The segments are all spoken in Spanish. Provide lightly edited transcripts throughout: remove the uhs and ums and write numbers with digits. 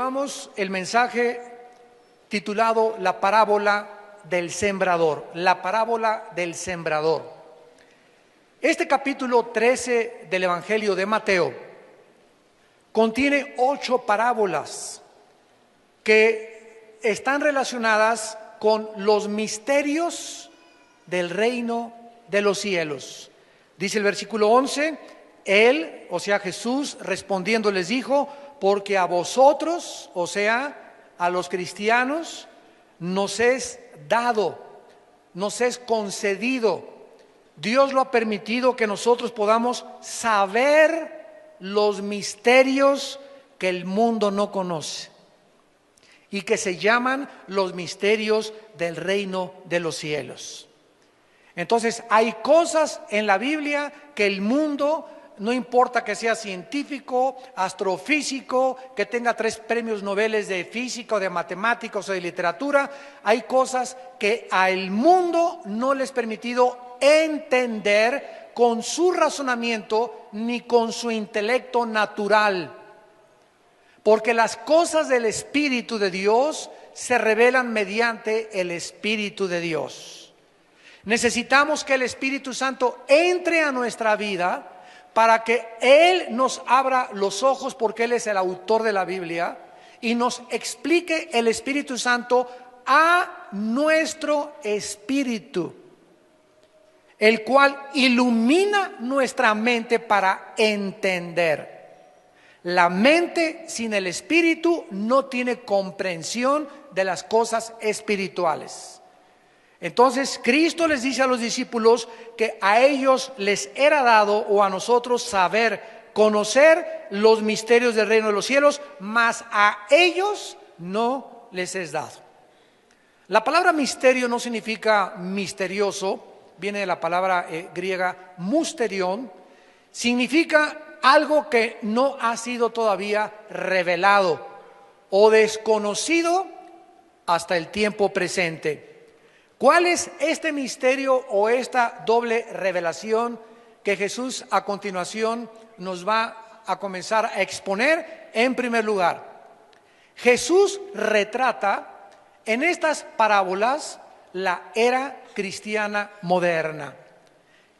llevamos el mensaje titulado La parábola del sembrador. La parábola del sembrador. Este capítulo 13 del Evangelio de Mateo contiene 8 parábolas que están relacionadas con los misterios del reino de los cielos. Dice el versículo 11, Él, o sea Jesús, respondiendo les dijo: porque a vosotros, o sea, a los cristianos, nos es dado, nos es concedido. Dios lo ha permitido que nosotros podamos saber los misterios que el mundo no conoce y que se llaman los misterios del reino de los cielos. Entonces, hay cosas en la Biblia que el mundo, no importa que sea científico, astrofísico, que tenga 3 premios Nobel de física o de matemáticos o de literatura, hay cosas que al mundo no les es permitido entender con su razonamiento ni con su intelecto natural. Porque las cosas del Espíritu de Dios se revelan mediante el Espíritu de Dios. Necesitamos que el Espíritu Santo entre a nuestra vida para que Él nos abra los ojos, porque Él es el autor de la Biblia, y nos explique el Espíritu Santo a nuestro espíritu, el cual ilumina nuestra mente para entender. La mente sin el Espíritu no tiene comprensión de las cosas espirituales. Entonces Cristo les dice a los discípulos que a ellos les era dado, o a nosotros, saber, conocer los misterios del reino de los cielos, mas a ellos no les es dado. La palabra misterio no significa misterioso, viene de la palabra griega musterion, significa algo que no ha sido todavía revelado o desconocido hasta el tiempo presente. ¿Cuál es este misterio o esta doble revelación que Jesús a continuación nos va a comenzar a exponer? En primer lugar, Jesús retrata en estas parábolas la era cristiana moderna.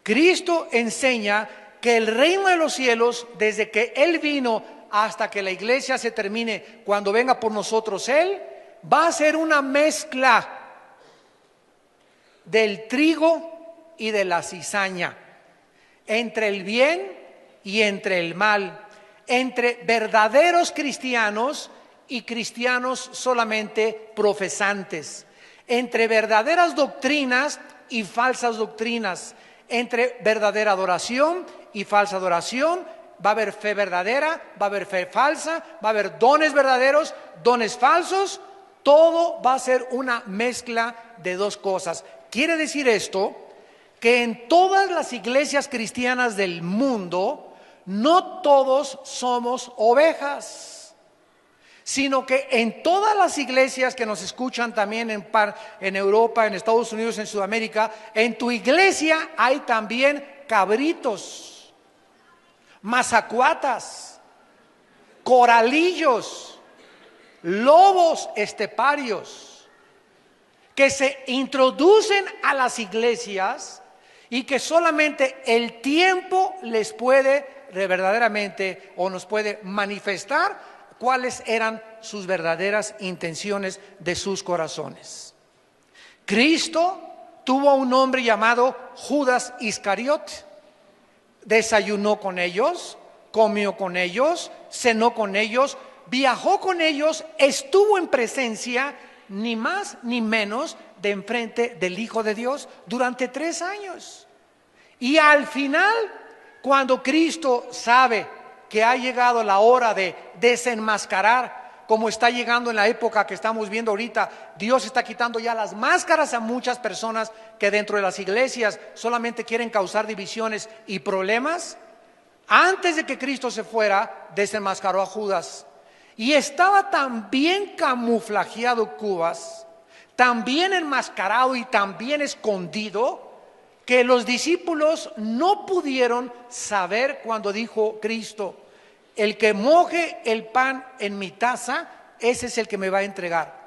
Cristo enseña que el reino de los cielos, desde que Él vino hasta que la iglesia se termine, cuando venga por nosotros Él, va a ser una mezcla del trigo y de la cizaña, entre el bien y entre el mal, entre verdaderos cristianos y cristianos solamente profesantes, entre verdaderas doctrinas y falsas doctrinas, entre verdadera adoración y falsa adoración. Va a haber fe verdadera, va a haber fe falsa, va a haber dones verdaderos, dones falsos. Todo va a ser una mezcla de 2 cosas. Quiere decir esto que en todas las iglesias cristianas del mundo no todos somos ovejas, sino que en todas las iglesias que nos escuchan también en Europa, en Estados Unidos, en Sudamérica, en tu iglesia hay también cabritos, mazacuatas, coralillos, lobos esteparios, que se introducen a las iglesias y que solamente el tiempo les puede verdaderamente, o nos puede manifestar cuáles eran sus verdaderas intenciones de sus corazones. Cristo tuvo a un hombre llamado Judas Iscariot. Desayunó con ellos, comió con ellos, cenó con ellos, viajó con ellos, estuvo en presencia ni más ni menos de enfrente del Hijo de Dios durante 3 años. Y al final, cuando Cristo sabe que ha llegado la hora de desenmascarar, como está llegando en la época que estamos viendo ahorita, Dios está quitando ya las máscaras a muchas personas que dentro de las iglesias solamente quieren causar divisiones y problemas. Antes de que Cristo se fuera, desenmascaró a Judas. Y estaba tan bien camuflajeado Judas, tan bien enmascarado y tan bien escondido, que los discípulos no pudieron saber cuando dijo Cristo: el que moje el pan en mi taza, ese es el que me va a entregar.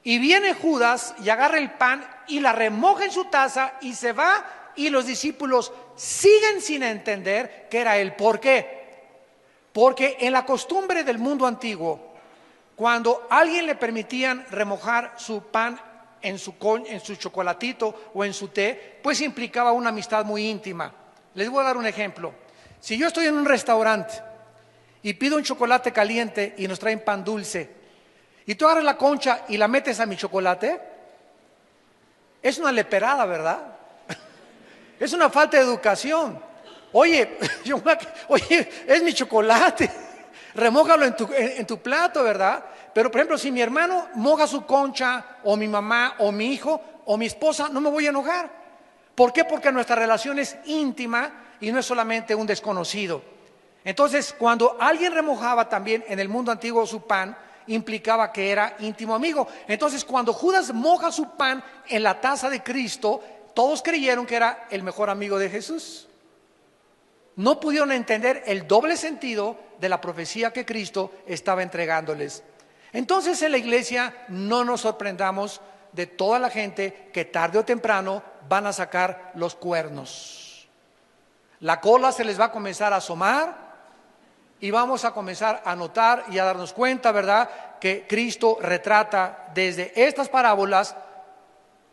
Y viene Judas y agarra el pan y la remoja en su taza y se va, y los discípulos siguen sin entender qué era él. ¿Por qué? Porque en la costumbre del mundo antiguo, cuando a alguien le permitían remojar su pan en su chocolatito o en su té, pues implicaba una amistad muy íntima. Les voy a dar un ejemplo. Si yo estoy en un restaurante y pido un chocolate caliente y nos traen pan dulce, y tú agarras la concha y la metes a mi chocolate, es una leperada, ¿verdad? Es una falta de educación. Oye, oye, es mi chocolate, remójalo en tu plato, ¿verdad? Pero por ejemplo, si mi hermano moja su concha, o mi mamá, o mi hijo, o mi esposa, no me voy a enojar. ¿Por qué? Porque nuestra relación es íntima y no es solamente un desconocido. Entonces, cuando alguien remojaba también en el mundo antiguo su pan, implicaba que era íntimo amigo. Entonces, cuando Judas moja su pan en la taza de Cristo, todos creyeron que era el mejor amigo de Jesús. No pudieron entender el doble sentido de la profecía que Cristo estaba entregándoles. Entonces, en la iglesia no nos sorprendamos de toda la gente que tarde o temprano van a sacar los cuernos. La cola se les va a comenzar a asomar y vamos a comenzar a notar y a darnos cuenta, ¿verdad?, que Cristo retrata desde estas parábolas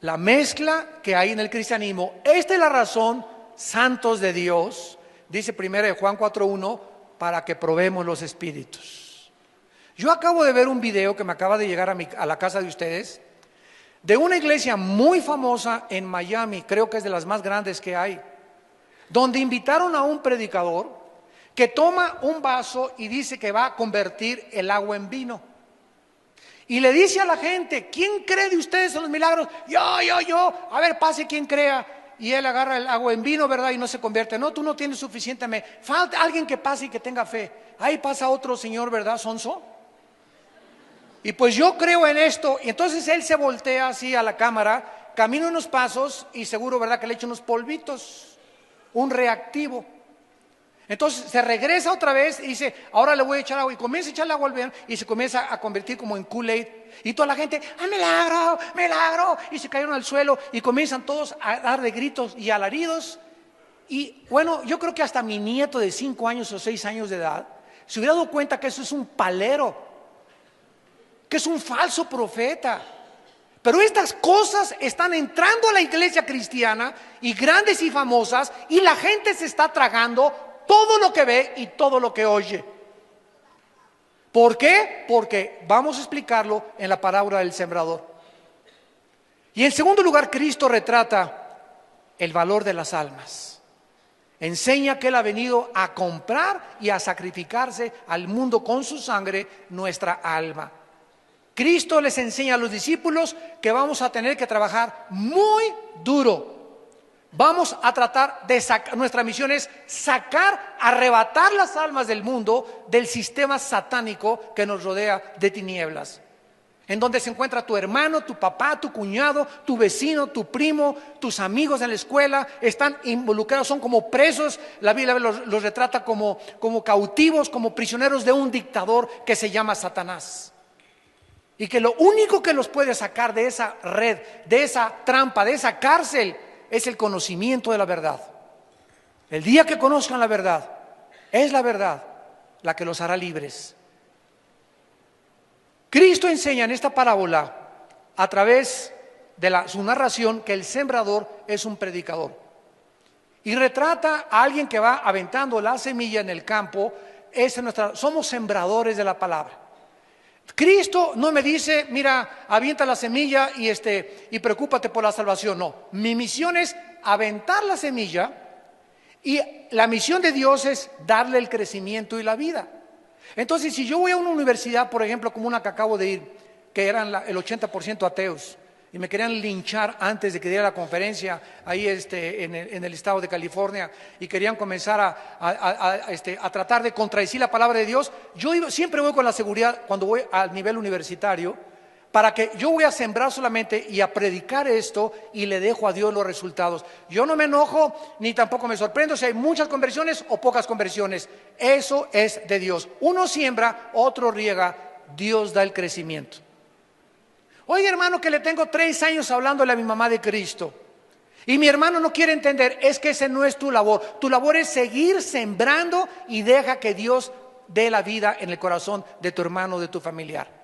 la mezcla que hay en el cristianismo. Esta es la razón, santos de Dios, dice 1 Juan 4:1, para que probemos los espíritus. Yo acabo de ver un video que me acaba de llegar a la casa de ustedes, de una iglesia muy famosa en Miami, creo que es de las más grandes que hay, donde invitaron a un predicador que toma un vaso y dice que va a convertir el agua en vino. Y le dice a la gente: ¿quién cree de ustedes en los milagros? Yo, a ver, pase quien crea. Y él agarra el agua en vino, ¿verdad? Y no se convierte. No, tú no tienes suficiente fe. Falta alguien que pase y que tenga fe. Ahí pasa otro señor, ¿verdad, sonso? Y pues yo creo en esto. Y entonces él se voltea así a la cámara, camina unos pasos y seguro, ¿verdad?, que le echa unos polvitos, un reactivo. Entonces se regresa otra vez y dice: ahora le voy a echar agua, y comienza a echarle agua al vino y se comienza a convertir como en Kool-Aid, y toda la gente: ¡ah, milagro, milagro! Y se cayeron al suelo y comienzan todos a dar de gritos y alaridos. Y bueno, yo creo que hasta mi nieto de 5 años o 6 años de edad se hubiera dado cuenta que eso es un palero, que es un falso profeta. Pero estas cosas están entrando a la iglesia cristiana, y grandes y famosas, y la gente se está tragando todo lo que ve y todo lo que oye. ¿Por qué? Porque vamos a explicarlo en la parábola del sembrador. Y en segundo lugar, Cristo retrata el valor de las almas. Enseña que Él ha venido a comprar y a sacrificarse al mundo con su sangre nuestra alma. Cristo les enseña a los discípulos que vamos a tener que trabajar muy duro. Vamos a tratar de nuestra misión es sacar, arrebatar las almas del mundo, del sistema satánico que nos rodea de tinieblas, en donde se encuentra tu hermano, tu papá, tu cuñado, tu vecino, tu primo, tus amigos en la escuela, están involucrados, son como presos. La Biblia los retrata como cautivos, como prisioneros de un dictador que se llama Satanás. Y que lo único que los puede sacar de esa red, de esa trampa, de esa cárcel, es el conocimiento de la verdad. El día que conozcan la verdad, es la verdad la que los hará libres. Cristo enseña en esta parábola, a través de su narración, que el sembrador es un predicador. Y retrata a alguien que va aventando la semilla en el campo. Somos sembradores de la palabra. Cristo no me dice: mira, avienta la semilla y preocúpate por la salvación. No, mi misión es aventar la semilla, y la misión de Dios es darle el crecimiento y la vida. Entonces, si yo voy a una universidad, por ejemplo, como una que acabo de ir, que eran el 80% ateos, y me querían linchar antes de que diera la conferencia ahí en el estado de California, y querían comenzar a tratar de contradecir la palabra de Dios, siempre voy con la seguridad, cuando voy al nivel universitario, para que yo voy a sembrar solamente y a predicar esto, y le dejo a Dios los resultados. Yo no me enojo ni tampoco me sorprendo si hay muchas conversiones o pocas conversiones. Eso es de Dios. Uno siembra, otro riega. Dios da el crecimiento. Oye, hermano, que le tengo 3 años hablándole a mi mamá de Cristo y mi hermano no quiere entender. Es que ese no es tu labor. Tu labor es seguir sembrando y deja que Dios dé la vida en el corazón de tu hermano, de tu familiar.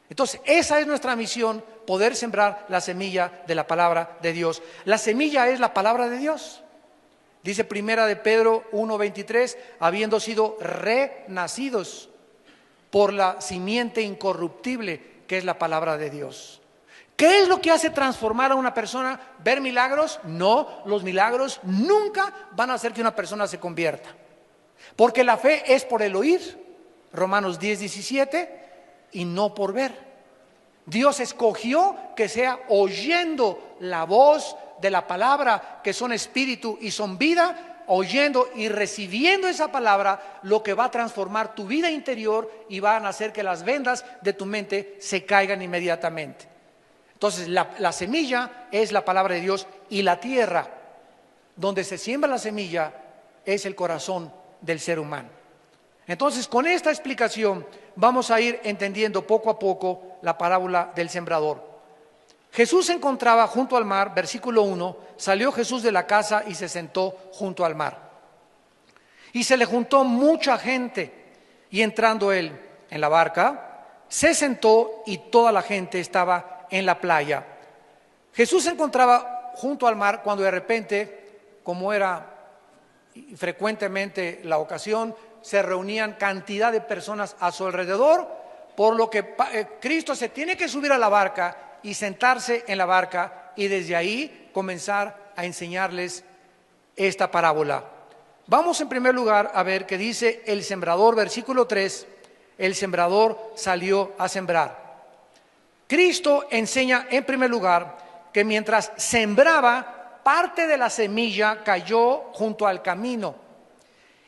Entonces, esa es nuestra misión, poder sembrar la semilla de la palabra de Dios. La semilla es la palabra de Dios. Dice primera de Pedro 1:23, habiendo sido renacidos por la simiente incorruptible que es la palabra de Dios. ¿Qué es lo que hace transformar a una persona? ¿Ver milagros? No, los milagros nunca van a hacer que una persona se convierta. Porque la fe es por el oír, Romanos 10:17, y no por ver. Dios escogió que sea oyendo la voz de la palabra, que son espíritu y son vida, oyendo y recibiendo esa palabra, lo que va a transformar tu vida interior y van a hacer que las vendas de tu mente se caigan inmediatamente. Entonces la semilla es la palabra de Dios y la tierra donde se siembra la semilla es el corazón del ser humano. Entonces, con esta explicación vamos a ir entendiendo poco a poco la parábola del sembrador. Jesús se encontraba junto al mar, versículo 1, salió Jesús de la casa y se sentó junto al mar. Y se le juntó mucha gente, y entrando él en la barca, se sentó y toda la gente estaba en la playa. Jesús se encontraba junto al mar cuando de repente, como era frecuentemente la ocasión, se reunían cantidad de personas a su alrededor, por lo que Cristo se tiene que subir a la barca y sentarse en la barca y desde ahí comenzar a enseñarles esta parábola. Vamos en primer lugar a ver qué dice el sembrador, versículo 3, el sembrador salió a sembrar. Cristo enseña en primer lugar que mientras sembraba, parte de la semilla cayó junto al camino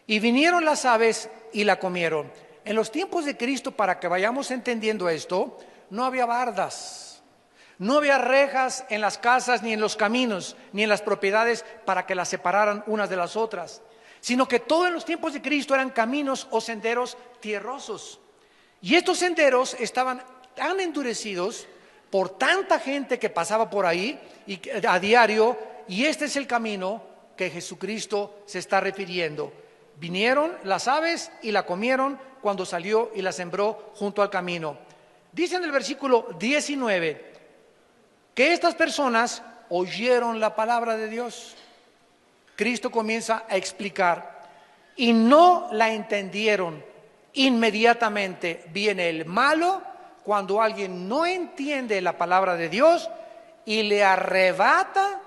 y vinieron las aves y la comieron. En los tiempos de Cristo, para que vayamos entendiendo esto, no había bardas, no había rejas en las casas, ni en los caminos, ni en las propiedades para que las separaran unas de las otras, sino que todo en los tiempos de Cristo eran caminos o senderos tierrosos. Y estos senderos estaban tan endurecidos por tanta gente que pasaba por ahí y a diario, y este es el camino que Jesucristo se está refiriendo. Vinieron las aves y la comieron cuando salió y la sembró junto al camino. Dice en el versículo 19 que estas personas oyeron la palabra de Dios. Cristo comienza a explicar y no la entendieron. Inmediatamente viene el malo cuando alguien no entiende la palabra de Dios y le arrebata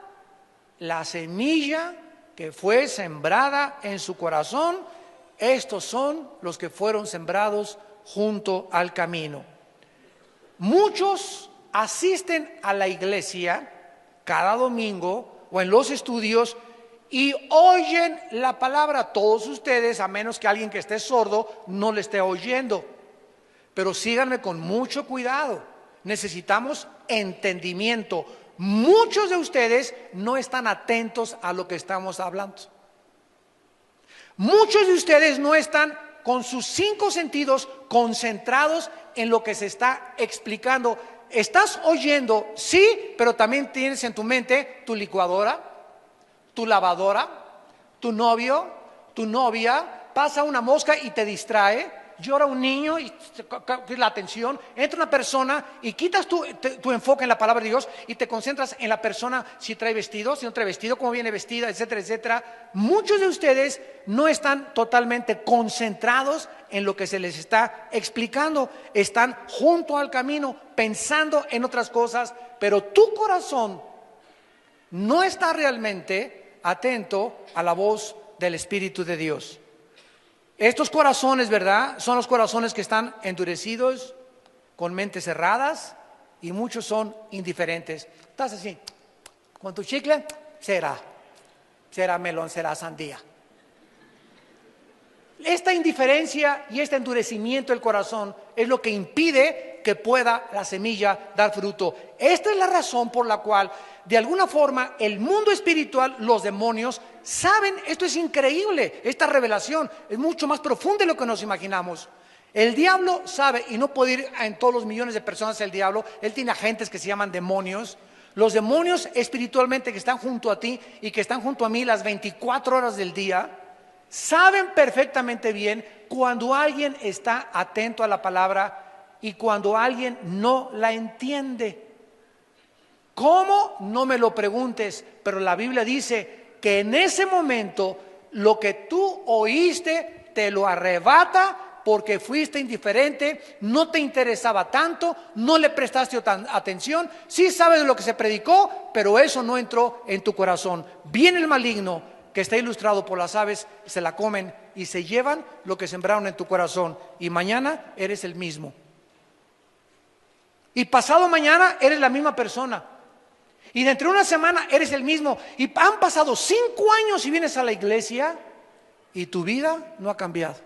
la semilla que fue sembrada en su corazón. Estos son los que fueron sembrados junto al camino. Muchos asisten a la iglesia cada domingo o en los estudios y oyen la palabra. Todos ustedes, a menos que alguien que esté sordo no le esté oyendo. Pero síganme con mucho cuidado. Necesitamos entendimiento. Muchos de ustedes no están atentos a lo que estamos hablando. Muchos de ustedes no están con sus 5 sentidos concentrados en lo que se está explicando. Estás oyendo, sí, pero también tienes en tu mente tu licuadora, tu lavadora, tu novio, tu novia. Pasa una mosca y te distrae. Llora un niño y la atención, entra una persona y quitas tu enfoque en la palabra de Dios y te concentras en la persona, si trae vestido, si no trae vestido, cómo viene vestida, etcétera, etcétera. Muchos de ustedes no están totalmente concentrados en lo que se les está explicando, están junto al camino pensando en otras cosas, pero tu corazón no está realmente atento a la voz del Espíritu de Dios. Estos corazones, ¿verdad? Son los corazones que están endurecidos, con mentes cerradas, y muchos son indiferentes. Estás así, con tu chicle, será melón, será sandía. Esta indiferencia y este endurecimiento del corazón es lo que impide que pueda la semilla dar fruto. Esta es la razón por la cual, de alguna forma, el mundo espiritual, los demonios, saben, esto es increíble, esta revelación es mucho más profunda de lo que nos imaginamos. El diablo sabe, y no puede ir en todos los millones de personas el diablo, él tiene agentes que se llaman demonios. Los demonios espiritualmente que están junto a ti y que están junto a mí las 24 horas del día, saben perfectamente bien cuando alguien está atento a la palabra y cuando alguien no la entiende. ¿Cómo? No me lo preguntes, pero la Biblia dice que en ese momento lo que tú oíste te lo arrebata porque fuiste indiferente, no te interesaba tanto, no le prestaste atención, sí sabes de lo que se predicó, pero eso no entró en tu corazón. Viene el maligno, que está ilustrado por las aves, se la comen y se llevan lo que sembraron en tu corazón, y mañana eres el mismo. Y pasado mañana eres la misma persona. Y dentro de una semana eres el mismo. Y han pasado 5 años y vienes a la iglesia y tu vida no ha cambiado.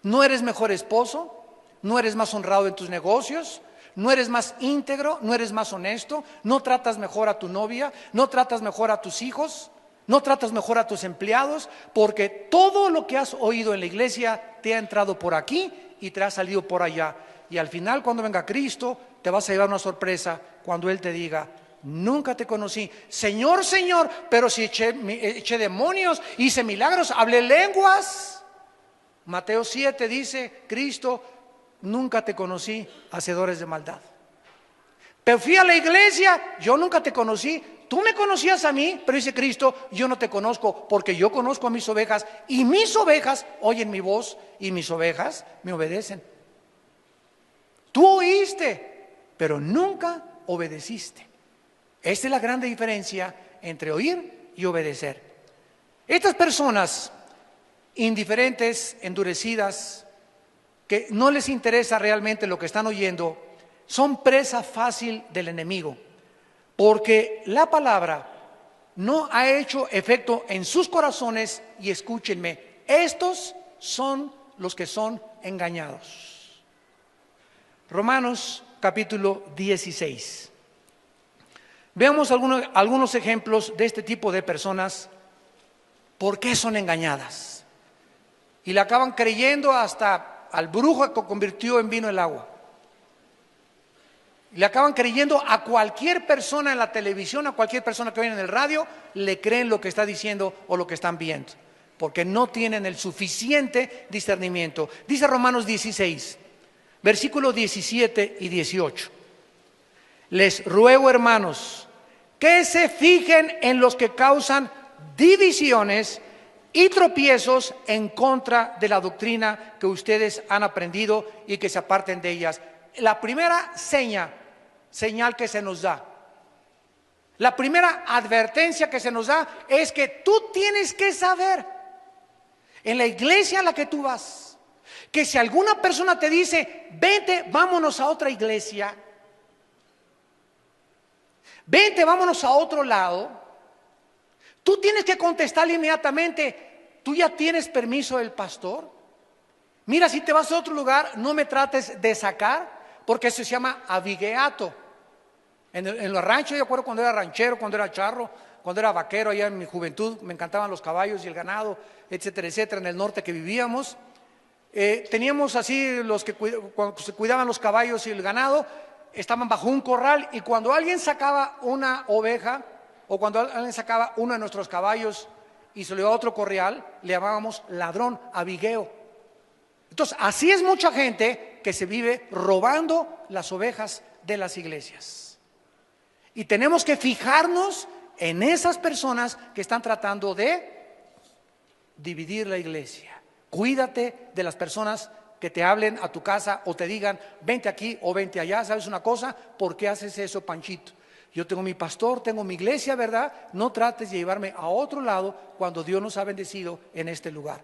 No eres mejor esposo, no eres más honrado en tus negocios, no eres más íntegro, no eres más honesto, no tratas mejor a tu novia, no tratas mejor a tus hijos, no tratas mejor a tus empleados, porque todo lo que has oído en la iglesia te ha entrado por aquí y te ha salido por allá. Y al final, cuando venga Cristo, te vas a llevar una sorpresa cuando Él te diga: nunca te conocí. Señor, Señor, pero si eché demonios, hice milagros, hablé lenguas. Mateo 7 dice, Cristo: nunca te conocí, hacedores de maldad. Pero fui a la iglesia, yo nunca te conocí. Tú me conocías a mí, pero dice Cristo: yo no te conozco, porque yo conozco a mis ovejas, y mis ovejas oyen mi voz, y mis ovejas me obedecen. Tú oíste, pero nunca obedeciste. Esta es la gran diferencia entre oír y obedecer. Estas personas indiferentes, endurecidas, que no les interesa realmente lo que están oyendo, son presa fácil del enemigo, porque la palabra no ha hecho efecto en sus corazones. Y escúchenme, estos son los que son engañados. Romanos capítulo 16. Veamos algunos ejemplos de este tipo de personas. ¿Por qué son engañadas? Y le acaban creyendo hasta al brujo que convirtió en vino el agua. Le acaban creyendo a cualquier persona en la televisión, a cualquier persona que oye en el radio, le creen lo que está diciendo o lo que están viendo, porque no tienen el suficiente discernimiento. Dice Romanos 16, versículos 17 y 18. Les ruego, hermanos, que se fijen en los que causan divisiones y tropiezos en contra de la doctrina que ustedes han aprendido, y que se aparten de ellas. La primera señal que se nos da, la primera advertencia que se nos da, es que tú tienes que saber, en la iglesia a la que tú vas, que si alguna persona te dice: vente, vámonos a otra iglesia, vente, vámonos a otro lado, tú tienes que contestarle inmediatamente: ¿tú ya tienes permiso del pastor? Mira, si te vas a otro lugar, no me trates de sacar, porque eso se llama avigueato. En los ranchos, yo recuerdo cuando era ranchero, cuando era charro, cuando era vaquero, allá en mi juventud, me encantaban los caballos y el ganado, etcétera, etcétera, en el norte que vivíamos. Teníamos así los que cuando se cuidaban los caballos y el ganado, estaban bajo un corral, y cuando alguien sacaba una oveja, o cuando alguien sacaba uno de nuestros caballos y se lo llevaba a otro corral, le llamábamos ladrón, avigueo. Entonces, así es mucha gente que se vive robando las ovejas de las iglesias. Y tenemos que fijarnos en esas personas que están tratando de dividir la iglesia. Cuídate de las personas que te hablen a tu casa o te digan: vente aquí o vente allá. ¿Sabes una cosa? ¿Por qué haces eso, Panchito? Yo tengo mi pastor, tengo mi iglesia, ¿verdad? No trates de llevarme a otro lado cuando Dios nos ha bendecido en este lugar.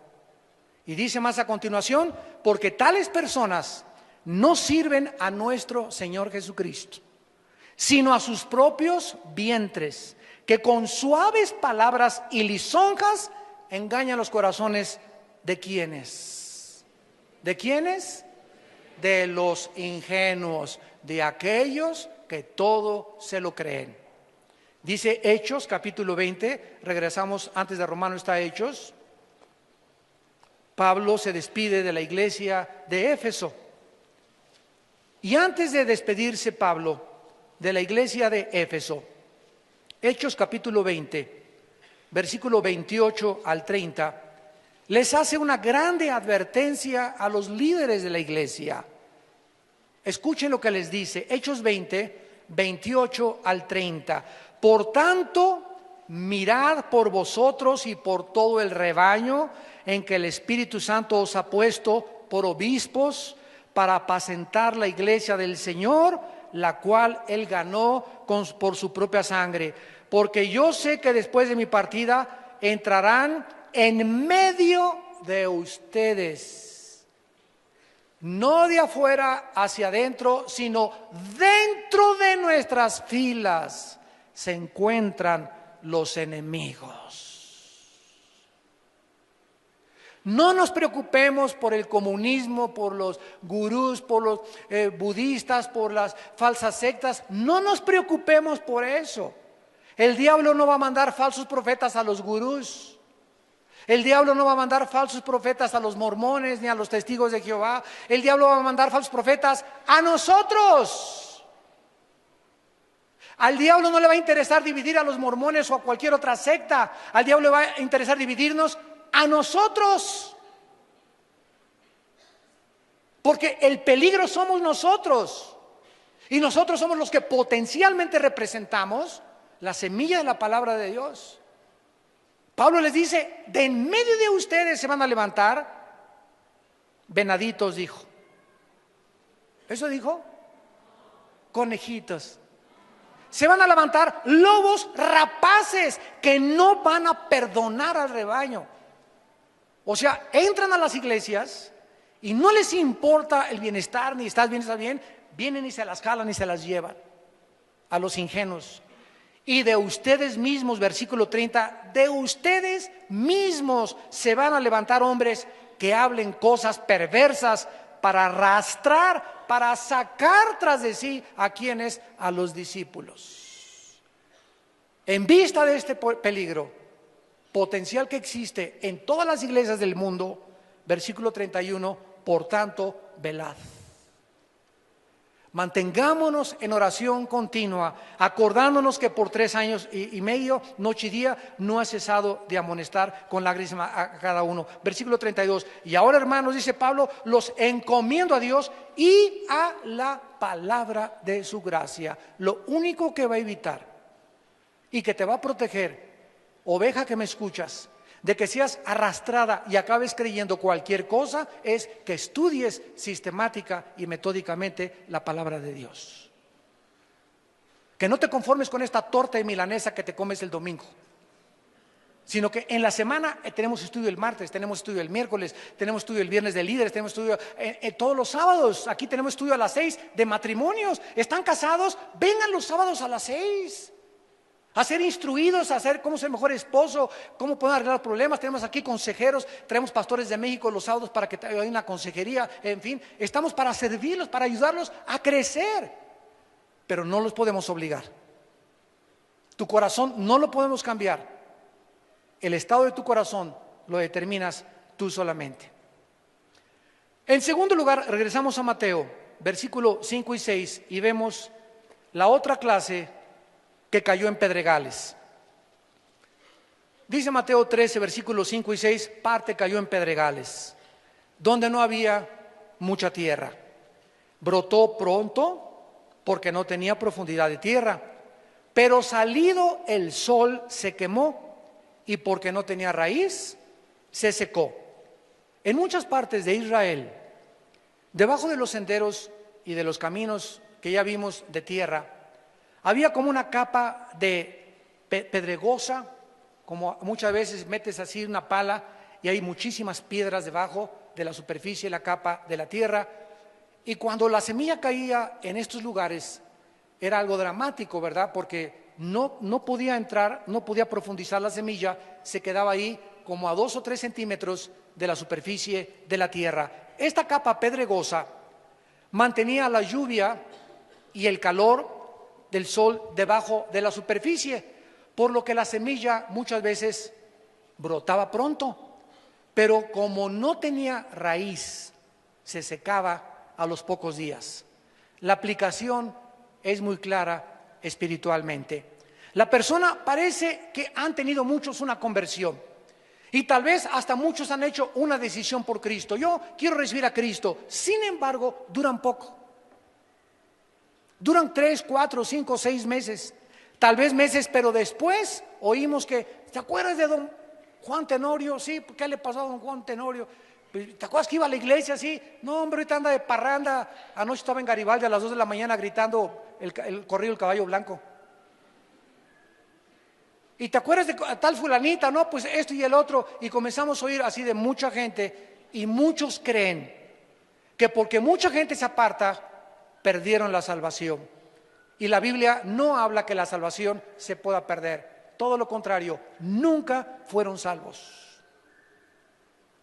Y dice más a continuación: porque tales personas no sirven a nuestro Señor Jesucristo, sino a sus propios vientres, que con suaves palabras y lisonjas engañan los corazones de ¿quiénes? ¿De quiénes? De los ingenuos, de aquellos que todo se lo creen. Dice Hechos capítulo 20, regresamos antes de Romanos, está Hechos. Pablo se despide de la iglesia de Éfeso. Y antes de despedirse Pablo de la iglesia de Éfeso, Hechos capítulo 20, versículo 28 al 30, les hace una grande advertencia a los líderes de la iglesia. Escuchen lo que les dice, Hechos 20, 28 al 30. Por tanto, mirad por vosotros y por todo el rebaño en que el Espíritu Santo os ha puesto por obispos para apacentar la iglesia del Señor, la cual Él ganó por su propia sangre. Porque yo sé que después de mi partida entrarán en medio de ustedes, no de afuera hacia adentro, sino dentro de nuestras filas se encuentran los enemigos. No nos preocupemos por el comunismo, por los gurús, por los budistas, por las falsas sectas. No nos preocupemos por eso. El diablo no va a mandar falsos profetas a los gurús. El diablo no va a mandar falsos profetas a los mormones ni a los testigos de Jehová. El diablo va a mandar falsos profetas a nosotros. Al diablo no le va a interesar dividir a los mormones o a cualquier otra secta. Al diablo le va a interesar dividirnos a nosotros. Porque el peligro somos nosotros. Y nosotros somos los que potencialmente representamos la semilla de la palabra de Dios. Pablo les dice, de en medio de ustedes se van a levantar venaditos, dijo. ¿Eso dijo? Conejitos. Se van a levantar lobos rapaces que no van a perdonar al rebaño. O sea, entran a las iglesias y no les importa el bienestar, ni estás bien, vienen y se las jalan y se las llevan a los ingenuos. Y de ustedes mismos, versículo 30, de ustedes mismos se van a levantar hombres que hablen cosas perversas para arrastrar, para sacar tras de sí a quienes, a los discípulos. En vista de este peligro potencial que existe en todas las iglesias del mundo, versículo 31, por tanto, velad. Mantengámonos en oración continua, acordándonos que por 3 años y medio, noche y día, no ha cesado de amonestar con lágrimas a cada uno. Versículo 32. Y ahora, hermanos, dice Pablo, los encomiendo a Dios y a la palabra de su gracia. Lo único que va a evitar y que te va a proteger, oveja que me escuchas, de que seas arrastrada y acabes creyendo cualquier cosa, es que estudies sistemática y metódicamente la palabra de Dios. Que no te conformes con esta torta de milanesa que te comes el domingo, sino que en la semana tenemos estudio el martes, tenemos estudio el miércoles, tenemos estudio el viernes de líderes, tenemos estudio todos los sábados. Aquí tenemos estudio a las 6 de matrimonios. ¿Están casados? Vengan los sábados a las 6. A ser instruidos, a ser cómo ser mejor esposo, cómo poder arreglar problemas. Tenemos aquí consejeros, traemos pastores de México los sábados para que haya una consejería. En fin, estamos para servirlos, para ayudarlos a crecer, pero no los podemos obligar. Tu corazón no lo podemos cambiar. El estado de tu corazón lo determinas tú solamente. En segundo lugar, regresamos a Mateo, versículo 5 y 6, y vemos la otra clase que cayó en pedregales. Dice Mateo 13, versículos 5 y 6, parte cayó en pedregales, donde no había mucha tierra. Brotó pronto porque no tenía profundidad de tierra, pero salido el sol se quemó y porque no tenía raíz, se secó. En muchas partes de Israel, debajo de los senderos y de los caminos que ya vimos de tierra, había como una capa de pedregosa, como muchas veces metes así una pala y hay muchísimas piedras debajo de la superficie, la capa de la tierra. Y cuando la semilla caía en estos lugares, era algo dramático, ¿verdad? Porque no podía entrar, no podía profundizar la semilla, se quedaba ahí como a 2 o 3 centímetros de la superficie de la tierra. Esta capa pedregosa mantenía la lluvia y el calor del sol debajo de la superficie, por lo que la semilla muchas veces brotaba pronto, pero como no tenía raíz, se secaba a los pocos días. La aplicación es muy clara espiritualmente. La persona parece que han tenido muchos una conversión y tal vez hasta muchos han hecho una decisión por Cristo. Yo quiero recibir a Cristo. Sin embargo, duran poco. Duran 3, 4, 5, 6 meses. Tal vez meses, pero después oímos que, ¿te acuerdas de don Juan Tenorio? Sí, ¿qué le pasó a don Juan Tenorio? ¿Te acuerdas que iba a la iglesia? Sí. No, hombre, ahorita anda de parranda. Anoche estaba en Garibaldi a las 2 de la mañana gritando el corrido del caballo blanco. ¿Y te acuerdas de tal fulanita? No, pues esto y el otro. Y comenzamos a oír así de mucha gente. Y muchos creen que porque mucha gente se aparta, perdieron la salvación. Y la Biblia no habla que la salvación se pueda perder. Todo lo contrario, nunca fueron salvos.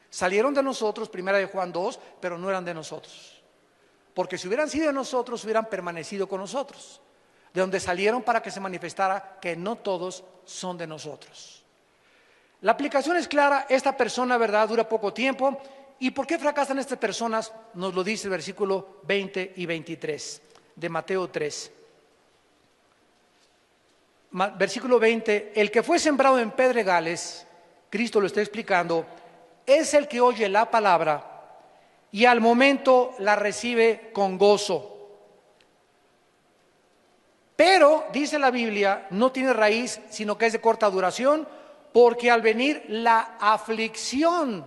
Salieron de nosotros, primera de Juan 2, pero no eran de nosotros. Porque si hubieran sido de nosotros, hubieran permanecido con nosotros. De donde salieron para que se manifestara que no todos son de nosotros. La aplicación es clara, esta persona, ¿verdad?, dura poco tiempo. ¿Y por qué fracasan estas personas? Nos lo dice el versículo 20 y 23 de Mateo 3. Versículo 20, el que fue sembrado en pedregales, Cristo lo está explicando, es el que oye la palabra y al momento la recibe con gozo. Pero, dice la Biblia, no tiene raíz, sino que es de corta duración, porque al venir la aflicción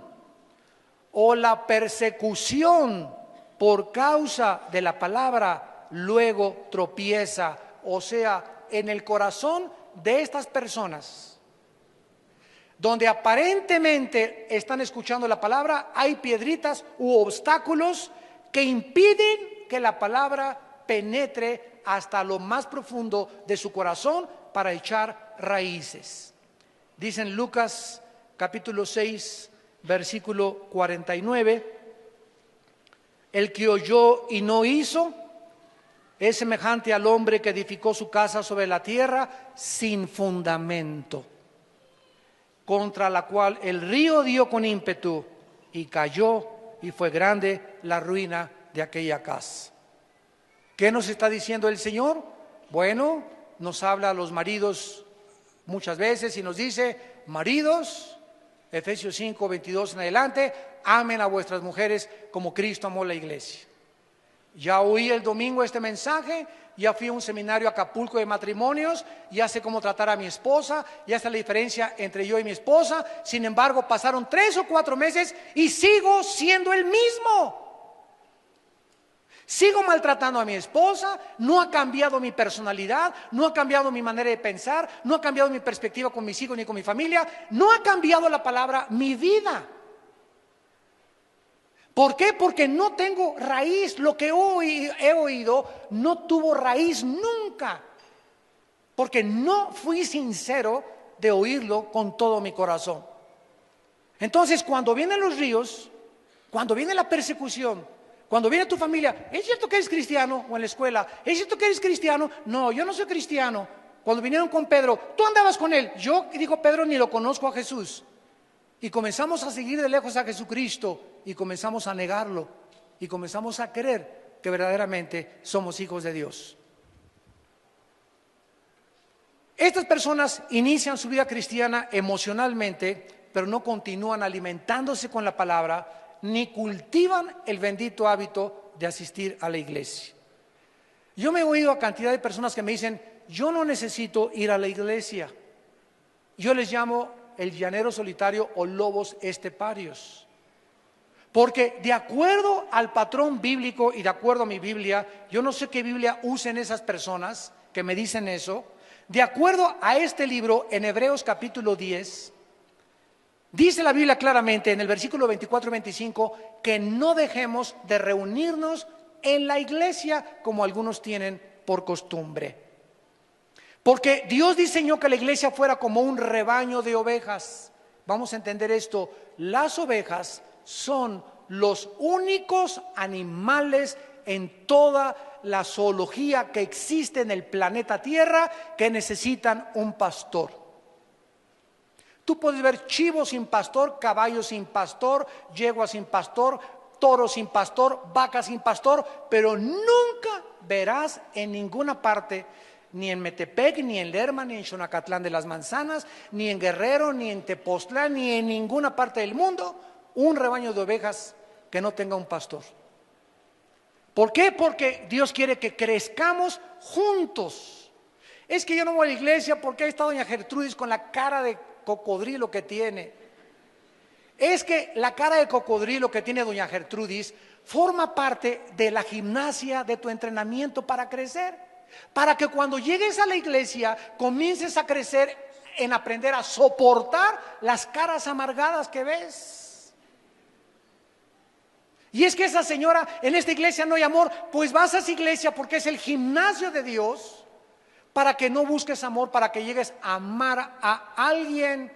o la persecución por causa de la palabra, luego tropieza. O sea, en el corazón de estas personas, donde aparentemente están escuchando la palabra, hay piedritas u obstáculos que impiden que la palabra penetre hasta lo más profundo de su corazón para echar raíces. Dice en Lucas capítulo 6, versículo 49, el que oyó y no hizo es semejante al hombre que edificó su casa sobre la tierra sin fundamento, contra la cual el río dio con ímpetu y cayó, y fue grande la ruina de aquella casa. ¿Qué nos está diciendo el Señor? Bueno, nos habla a los maridos muchas veces y nos dice, maridos, Efesios 5, 22 en adelante, amen a vuestras mujeres como Cristo amó la iglesia. Ya oí el domingo este mensaje, ya fui a un seminario a Acapulco de matrimonios, ya sé cómo tratar a mi esposa, ya está la diferencia entre yo y mi esposa. Sin embargo, pasaron 3 o 4 meses y sigo siendo el mismo. Sigo maltratando a mi esposa, no ha cambiado mi personalidad, no ha cambiado mi manera de pensar, no ha cambiado mi perspectiva con mis hijos ni con mi familia, no ha cambiado la palabra mi vida. ¿Por qué? Porque no tengo raíz. Lo que hoy he oído no tuvo raíz nunca. Porque no fui sincero de oírlo con todo mi corazón. Entonces, cuando vienen los ríos, cuando viene la persecución, cuando viene tu familia, ¿es cierto que eres cristiano? O en la escuela, ¿es cierto que eres cristiano? No, yo no soy cristiano. Cuando vinieron con Pedro, tú andabas con él. Yo, dijo Pedro, ni lo conozco a Jesús. Y comenzamos a seguir de lejos a Jesucristo y comenzamos a negarlo y comenzamos a creer que verdaderamente somos hijos de Dios. Estas personas inician su vida cristiana emocionalmente, pero no continúan alimentándose con la palabra ni cultivan el bendito hábito de asistir a la iglesia. Yo me he oído a cantidad de personas que me dicen, yo no necesito ir a la iglesia. Yo les llamo el llanero solitario o lobos esteparios. Porque de acuerdo al patrón bíblico y de acuerdo a mi Biblia, yo no sé qué Biblia usen esas personas que me dicen eso, de acuerdo a este libro en Hebreos capítulo 10, dice la Biblia claramente en el versículo 24 y 25 que no dejemos de reunirnos en la iglesia como algunos tienen por costumbre. Porque Dios diseñó que la iglesia fuera como un rebaño de ovejas. Vamos a entender esto. Las ovejas son los únicos animales en toda la zoología que existe en el planeta Tierra que necesitan un pastor. Tú puedes ver chivo sin pastor, caballo sin pastor, yegua sin pastor, toro sin pastor, vaca sin pastor, pero nunca verás en ninguna parte, ni en Metepec, ni en Lerma, ni en Xonacatlán de las Manzanas, ni en Guerrero, ni en Tepoztlán, ni en ninguna parte del mundo, un rebaño de ovejas que no tenga un pastor. ¿Por qué? Porque Dios quiere que crezcamos juntos. Es que yo no voy a la iglesia porque ahí está doña Gertrudis con la cara de cocodrilo que tiene. Es que la cara de cocodrilo que tiene doña Gertrudis forma parte de la gimnasia de tu entrenamiento para crecer, para que cuando llegues a la iglesia comiences a crecer en aprender a soportar las caras amargadas que ves. Y es que esa señora, en esta iglesia no hay amor, pues vas a esa iglesia porque es el gimnasio de Dios, para que no busques amor, para que llegues a amar a alguien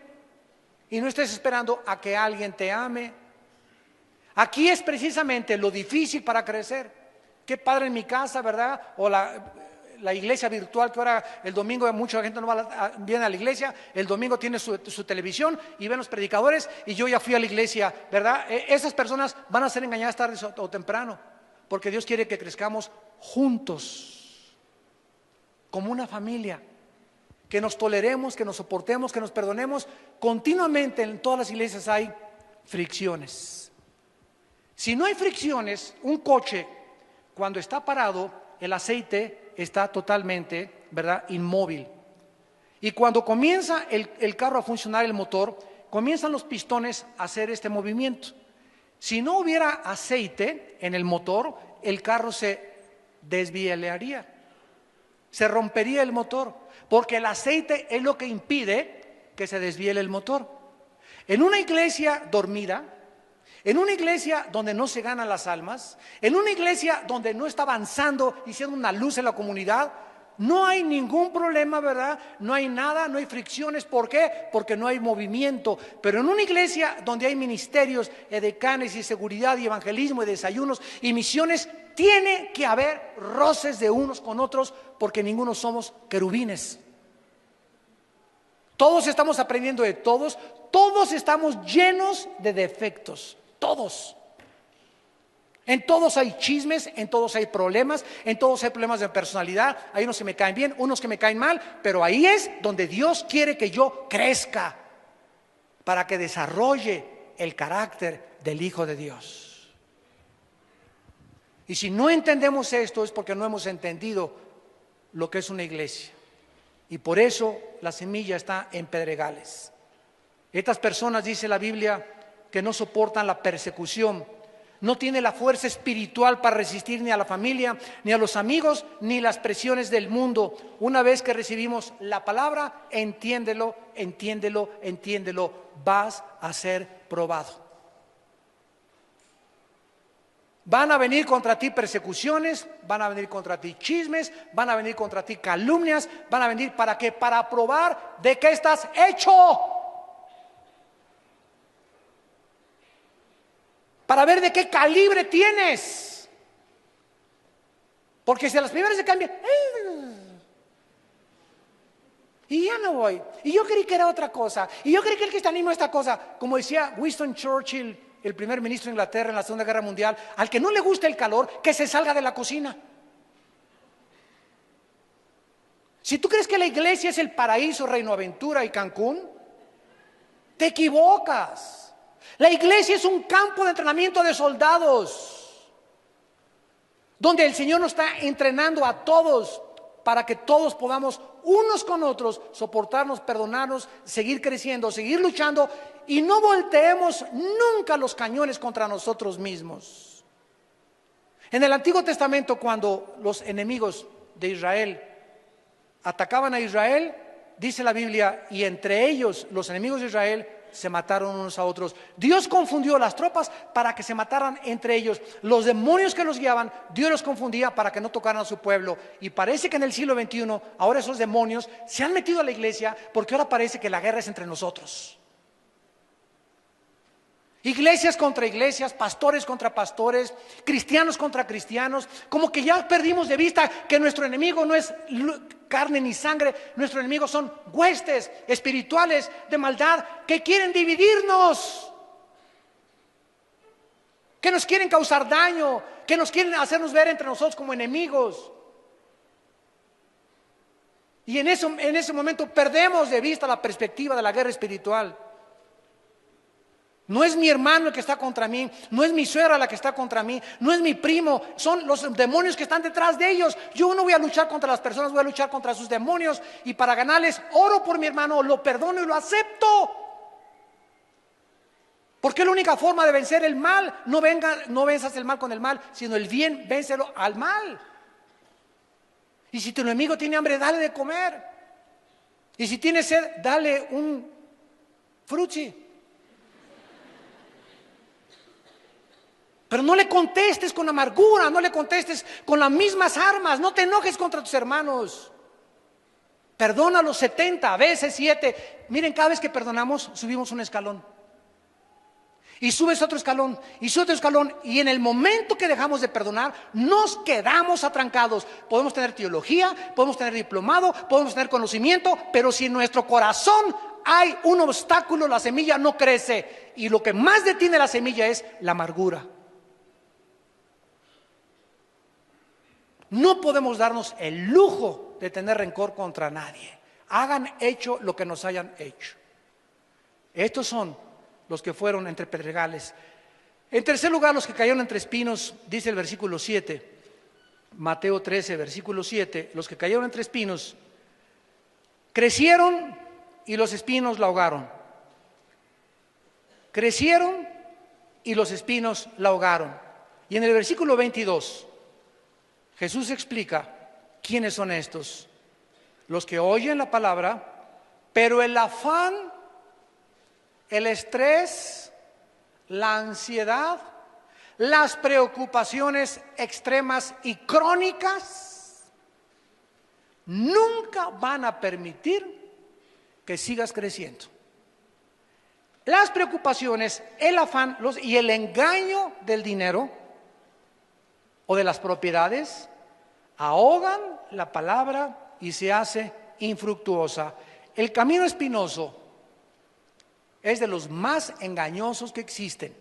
y no estés esperando a que alguien te ame. Aquí es precisamente lo difícil para crecer. Qué padre en mi casa, ¿verdad? O la iglesia virtual, que ahora el domingo mucha gente no viene a la iglesia, el domingo tiene su televisión y ven los predicadores, y yo ya fui a la iglesia, ¿verdad? Esas personas van a ser engañadas tarde o temprano, porque Dios quiere que crezcamos juntos, como una familia, que nos toleremos, que nos soportemos, que nos perdonemos. Continuamente en todas las iglesias hay fricciones. Si no hay fricciones, un coche cuando está parado, el aceite está totalmente, ¿verdad?, inmóvil. Y cuando comienza el carro a funcionar, el motor, comienzan los pistones a hacer este movimiento. Si no hubiera aceite en el motor, el carro se desvielaría, se rompería el motor, porque el aceite es lo que impide que se desviele el motor. En una iglesia dormida, en una iglesia donde no se ganan las almas, en una iglesia donde no está avanzando y siendo una luz en la comunidad, no hay ningún problema, ¿verdad? No hay nada, no hay fricciones. ¿Por qué? Porque no hay movimiento. Pero en una iglesia donde hay ministerios, edecanes y seguridad y evangelismo y desayunos y misiones, tiene que haber roces de unos con otros, porque ninguno somos querubines. Todos estamos aprendiendo de todos, todos estamos llenos de defectos, todos. En todos hay chismes, en todos hay problemas, en todos hay problemas de personalidad. Hay unos que me caen bien, unos que me caen mal, pero ahí es donde Dios quiere que yo crezca, para que desarrolle el carácter del Hijo de Dios. Y si no entendemos esto es porque no hemos entendido lo que es una iglesia. Y por eso la semilla está en pedregales. Estas personas, dice la Biblia, que no soportan la persecución, no tiene la fuerza espiritual para resistir ni a la familia, ni a los amigos, ni las presiones del mundo. Una vez que recibimos la palabra, entiéndelo, entiéndelo, entiéndelo, vas a ser probado. Van a venir contra ti persecuciones, van a venir contra ti chismes, van a venir contra ti calumnias, van a venir ¿para qué? Para probar de qué estás hecho. Para ver de qué calibre tienes. Porque si a las primeras se cambian, y ya no voy, y yo creí que era otra cosa, y yo creí que el cristianismo es esta cosa, como decía Winston Churchill, el primer ministro de Inglaterra en la Segunda Guerra Mundial: al que no le gusta el calor, que se salga de la cocina. Si tú crees que la iglesia es el paraíso, Reino Aventura y Cancún, te equivocas. La iglesia es un campo de entrenamiento de soldados, donde el Señor nos está entrenando a todos para que todos podamos unos con otros soportarnos, perdonarnos, seguir creciendo, seguir luchando, y no volteemos nunca los cañones contra nosotros mismos. En el Antiguo Testamento, cuando los enemigos de Israel atacaban a Israel, dice la Biblia, y entre ellos, los enemigos de Israel, se mataron unos a otros. Dios confundió las tropas para que se mataran entre ellos. Los demonios que los guiaban, Dios los confundía para que no tocaran a su pueblo. Y parece que en el siglo XXI, ahora esos demonios se han metido a la iglesia, porque ahora parece que la guerra es entre nosotros. Iglesias contra iglesias, pastores contra pastores, cristianos contra cristianos, como que ya perdimos de vista que nuestro enemigo no es carne ni sangre, nuestro enemigo son huestes espirituales de maldad que quieren dividirnos, que nos quieren causar daño, que nos quieren hacernos ver entre nosotros como enemigos. Y en ese momento perdemos de vista la perspectiva de la guerra espiritual. No es mi hermano el que está contra mí, no es mi suegra la que está contra mí, no es mi primo, son los demonios que están detrás de ellos. Yo no voy a luchar contra las personas, voy a luchar contra sus demonios, y para ganarles oro por mi hermano, lo perdono y lo acepto. Porque es la única forma de vencer el mal. No venzas el mal con el mal, sino el bien, vénselo al mal. Y si tu enemigo tiene hambre, dale de comer. Y si tiene sed, dale un frutti. Pero no le contestes con amargura, no le contestes con las mismas armas, no te enojes contra tus hermanos. Perdona los 70 veces 7. Miren, cada vez que perdonamos, subimos un escalón. Y subes otro escalón, y subes otro escalón, y en el momento que dejamos de perdonar, nos quedamos atrancados. Podemos tener teología, podemos tener diplomado, podemos tener conocimiento, pero si en nuestro corazón hay un obstáculo, la semilla no crece. Y lo que más detiene la semilla es la amargura. No podemos darnos el lujo de tener rencor contra nadie. Hagan hecho lo que nos hayan hecho. Estos son los que fueron entre pedregales. En tercer lugar, los que cayeron entre espinos, dice el versículo 7, Mateo 13, versículo 7, los que cayeron entre espinos crecieron y los espinos la ahogaron. Crecieron y los espinos la ahogaron. Y en el versículo 22, Jesús explica quiénes son estos. Los que oyen la palabra, pero el afán, el estrés, la ansiedad, las preocupaciones extremas y crónicas nunca van a permitir que sigas creciendo. Las preocupaciones, el afán y el engaño del dinero o de las propiedades ahogan la palabra y se hace infructuosa. El camino espinoso es de los más engañosos que existen,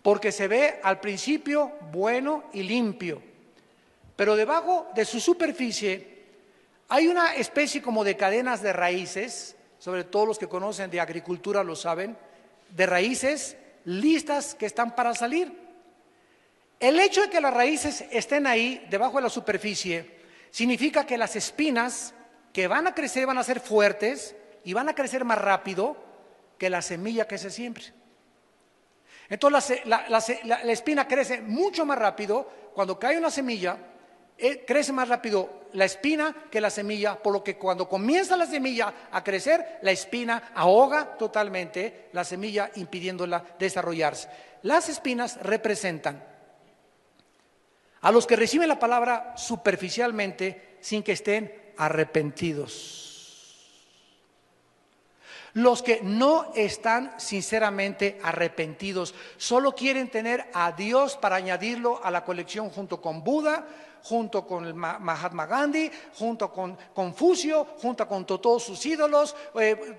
porque se ve al principio bueno y limpio, pero debajo de su superficie hay una especie como de cadenas de raíces, sobre todo los que conocen de agricultura lo saben, de raíces listas que están para salir. El hecho de que las raíces estén ahí, debajo de la superficie, significa que las espinas que van a crecer van a ser fuertes y van a crecer más rápido que la semilla que se siembre. Entonces la espina crece mucho más rápido. Cuando cae una semilla, crece más rápido la espina que la semilla, por lo que cuando comienza la semilla a crecer, la espina ahoga totalmente la semilla, impidiéndola desarrollarse. Las espinas representan a los que reciben la palabra superficialmente sin que estén arrepentidos. Los que no están sinceramente arrepentidos, solo quieren tener a Dios para añadirlo a la colección junto con Buda, junto con el Mahatma Gandhi, junto con Confucio, junto con todos sus ídolos.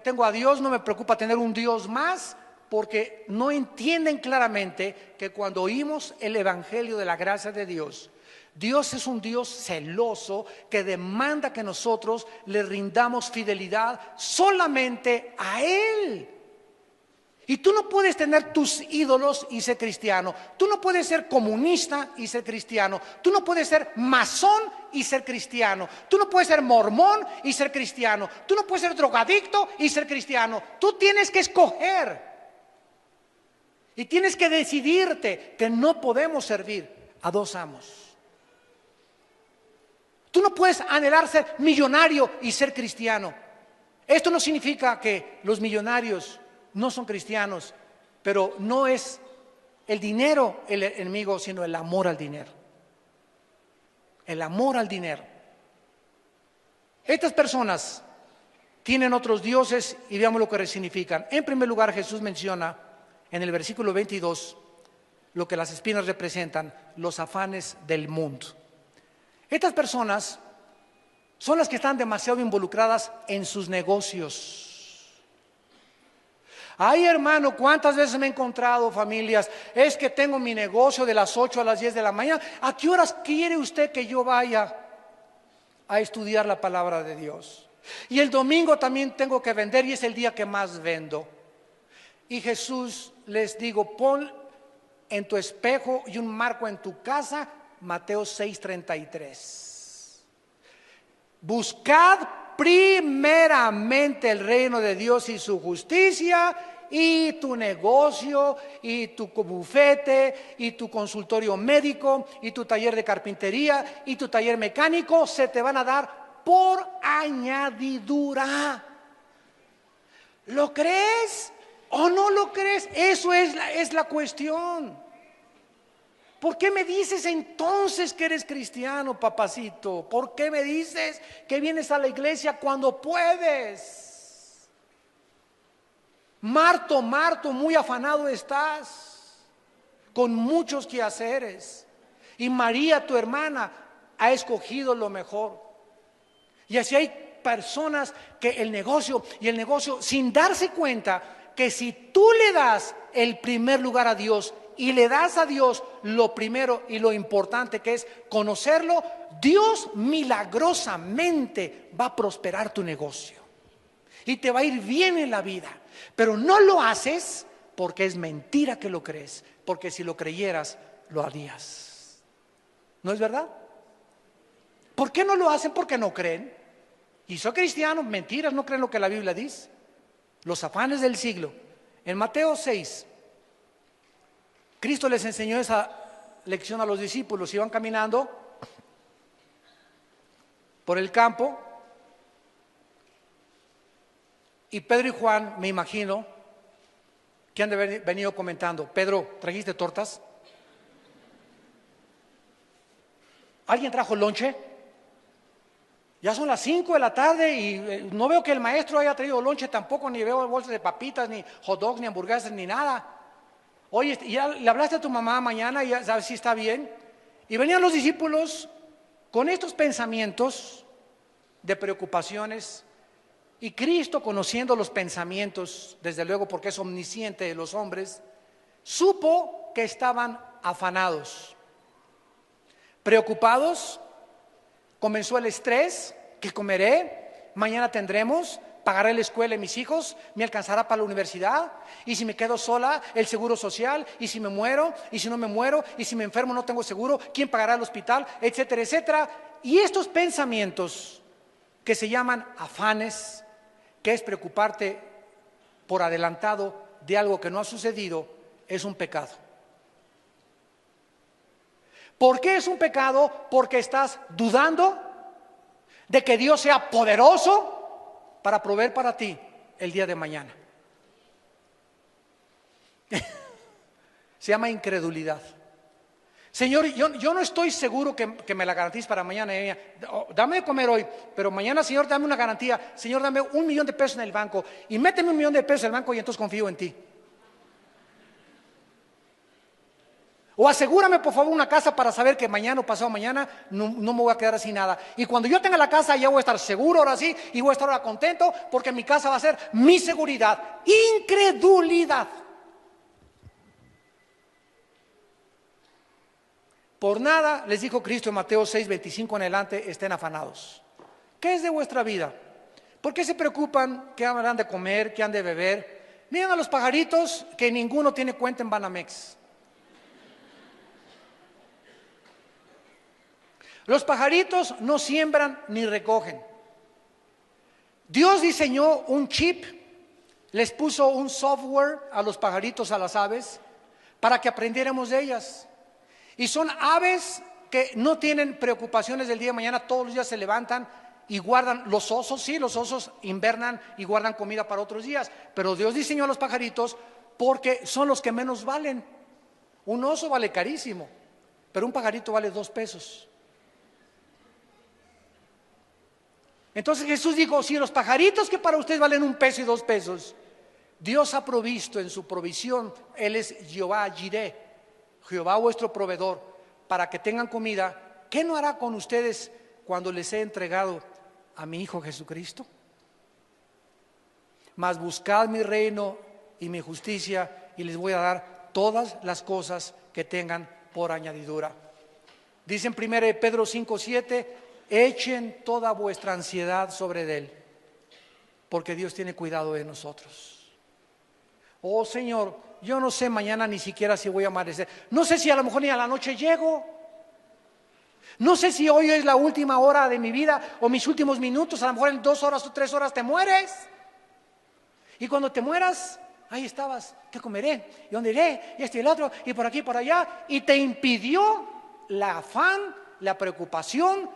Tengo a Dios, no me preocupa tener un Dios más. Porque no entienden claramente que cuando oímos el evangelio de la gracia de Dios, Dios es un Dios celoso que demanda que nosotros le rindamos fidelidad solamente a Él. Y tú no puedes tener tus ídolos y ser cristiano. Tú no puedes ser comunista y ser cristiano. Tú no puedes ser masón y ser cristiano. Tú no puedes ser mormón y ser cristiano. Tú no puedes ser drogadicto y ser cristiano. Tú tienes que escoger. Y tienes que decidirte que no podemos servir a dos amos. Tú no puedes anhelar ser millonario y ser cristiano. Esto no significa que los millonarios no son cristianos, pero no es el dinero el enemigo, sino el amor al dinero. El amor al dinero. Estas personas tienen otros dioses y veamos lo que significan. En primer lugar, Jesús menciona en el versículo 22 lo que las espinas representan: los afanes del mundo. Estas personas son las que están demasiado involucradas en sus negocios. Ay, hermano, ¿cuántas veces me he encontrado familias? Es que tengo mi negocio de las 8 a las 10 de la mañana. ¿A qué horas quiere usted que yo vaya a estudiar la palabra de Dios? Y el domingo también tengo que vender y es el día que más vendo. Y Jesús les digo, pon en tu espejo y un marco en tu casa, Mateo 6:33. Buscad primeramente el reino de Dios y su justicia, y tu negocio, y tu bufete, y tu consultorio médico, y tu taller de carpintería, y tu taller mecánico se te van a dar por añadidura. ¿Lo crees o no lo crees? Eso es la cuestión. ¿Por qué me dices entonces que eres cristiano, papacito? ¿Por qué me dices que vienes a la iglesia cuando puedes? Marto, muy afanado estás, con muchos quehaceres. Y María, tu hermana, ha escogido lo mejor. Y así hay personas que el negocio, sin darse cuenta que si tú le das el primer lugar a Dios y le das a Dios lo primero y lo importante, que es conocerlo, Dios milagrosamente va a prosperar tu negocio y te va a ir bien en la vida. Pero no lo haces porque es mentira que lo crees, porque si lo creyeras lo harías. ¿No es verdad? ¿Por qué no lo hacen? Porque no creen. Y soy cristiano, mentiras, no creen lo que la Biblia dice. Los afanes del siglo. En Mateo 6, Cristo les enseñó esa lección a los discípulos. Iban caminando por el campo y Pedro y Juan, me imagino, que han de haber venido comentando: Pedro, ¿trajiste tortas? ¿Alguien trajo lonche? Ya son las 5 de la tarde y no veo que el maestro haya traído lonche tampoco, ni veo bolsas de papitas, ni hot dogs, ni hamburguesas, ni nada. Oye, ¿ya le hablaste a tu mamá mañana? ¿Ya sabes si está bien? Y venían los discípulos con estos pensamientos de preocupaciones, y Cristo, conociendo los pensamientos, desde luego porque es omnisciente de los hombres, supo que estaban afanados, preocupados. Comenzó el estrés: ¿qué comeré? Mañana tendremos, pagaré la escuela de mis hijos, me alcanzará para la universidad, y si me quedo sola, el seguro social, y si me muero, y si no me muero, y si me enfermo no tengo seguro, ¿quién pagará el hospital? Etcétera, etcétera. Y estos pensamientos que se llaman afanes, que es preocuparte por adelantado de algo que no ha sucedido, es un pecado. ¿Por qué es un pecado? Porque estás dudando de que Dios sea poderoso para proveer para ti el día de mañana. Se llama incredulidad. Señor, yo no estoy seguro que me la garantices para mañana. Dame de comer hoy, pero mañana, Señor, dame una garantía. Señor, dame $1,000,000 en el banco y méteme $1,000,000 en el banco y entonces confío en ti. O asegúrame por favor una casa para saber que mañana o pasado mañana no me voy a quedar sin nada. Y cuando yo tenga la casa ya voy a estar seguro ahora sí, y voy a estar ahora contento porque mi casa va a ser mi seguridad. Incredulidad. Por nada, les dijo Cristo en Mateo 6:25 en adelante, estén afanados. ¿Qué es de vuestra vida? ¿Por qué se preocupan qué han de comer, qué han de beber? Miren a los pajaritos, que ninguno tiene cuenta en Banamex. Los pajaritos no siembran ni recogen. Dios diseñó un chip, les puso un software a los pajaritos, a las aves, para que aprendiéramos de ellas. Y son aves que no tienen preocupaciones del día de mañana, todos los días se levantan y guardan. Los osos, sí, los osos invernan y guardan comida para otros días, pero Dios diseñó a los pajaritos porque son los que menos valen. Un oso vale carísimo, pero un pajarito vale $2. Entonces Jesús dijo: si los pajaritos que para ustedes valen $1 y $2, Dios ha provisto en su provisión. Él es Jehová Jireh, Jehová vuestro proveedor, para que tengan comida. ¿Qué no hará con ustedes cuando les he entregado a mi Hijo Jesucristo? Mas buscad mi reino y mi justicia, y les voy a dar todas las cosas que tengan por añadidura. Dice en 1 Pedro 5:7, echen toda vuestra ansiedad sobre Él, porque Dios tiene cuidado de nosotros. Oh Señor, yo no sé mañana ni siquiera si voy a amanecer. No sé si a lo mejor ni a la noche llego. No sé si hoy es la última hora de mi vida o mis últimos minutos. A lo mejor en 2 horas o 3 horas te mueres. Y cuando te mueras, ahí estabas, ¿qué comeré? ¿Y dónde iré? Y esto y el otro, y por aquí y por allá. Y te impidió la afán, la preocupación,